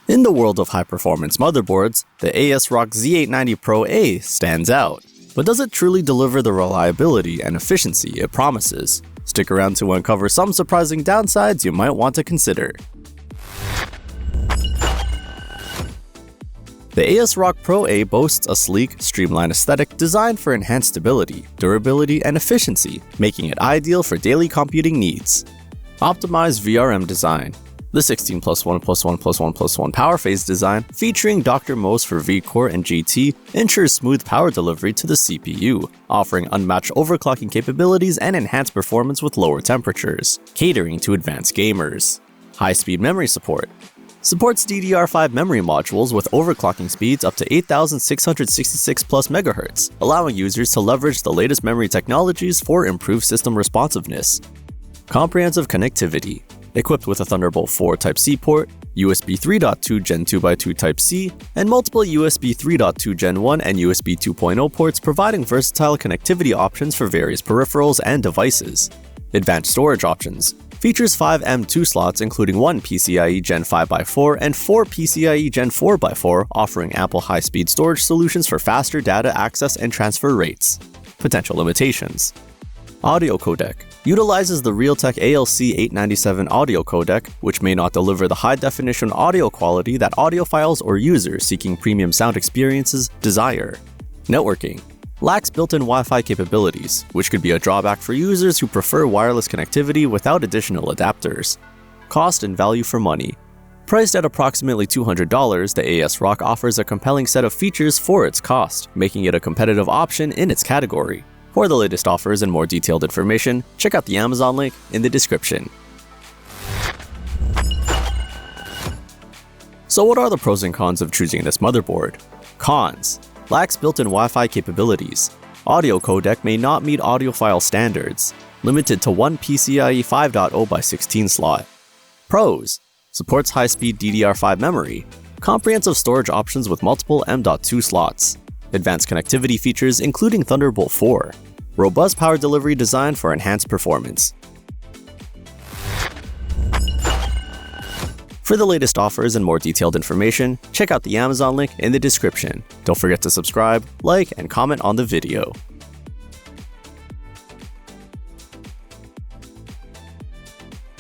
In the world of high-performance motherboards, the ASRock Z890 Pro A stands out. But does it truly deliver the reliability and efficiency it promises? Stick around to uncover some surprising downsides you might want to consider. The ASRock Pro A boasts a sleek, streamlined aesthetic designed for enhanced stability, durability, and efficiency, making it ideal for daily computing needs. Optimized VRM design. The 16+1+1+1+1 power phase design, featuring Dr. Mohs for V-Core and GT, ensures smooth power delivery to the CPU, offering unmatched overclocking capabilities and enhanced performance with lower temperatures, catering to advanced gamers. High-speed memory support. Supports DDR5 memory modules with overclocking speeds up to 8666 MHz, allowing users to leverage the latest memory technologies for improved system responsiveness. Comprehensive connectivity. Equipped with a Thunderbolt 4 Type-C port, USB 3.2 Gen 2x2 Type-C, and multiple USB 3.2 Gen 1 and USB 2.0 ports, providing versatile connectivity options for various peripherals and devices. Advanced storage options. Features 5 M.2 slots including 1 PCIe Gen 5x4 and 4 PCIe Gen 4x4, offering ample high-speed storage solutions for faster data access and transfer rates. Potential limitations. Audio codec. Utilizes the Realtek ALC897 audio codec, which may not deliver the high-definition audio quality that audiophiles or users seeking premium sound experiences desire. Networking. Lacks built-in Wi-Fi capabilities, which could be a drawback for users who prefer wireless connectivity without additional adapters. Cost and value for money. Priced at approximately $200, the ASRock offers a compelling set of features for its cost, making it a competitive option in its category. For the latest offers and more detailed information, check out the Amazon link in the description. So what are the pros and cons of choosing this motherboard? Cons. Lacks built-in Wi-Fi capabilities. Audio codec may not meet audiophile standards. Limited to 1 PCIe 5.0x16 slot. Pros. Supports high-speed DDR5 memory. Comprehensive storage options with multiple M.2 slots. Advanced connectivity features including Thunderbolt 4. Robust power delivery design for enhanced performance. For the latest offers and more detailed information, check out the Amazon link in the description. Don't forget to subscribe, like, and comment on the video.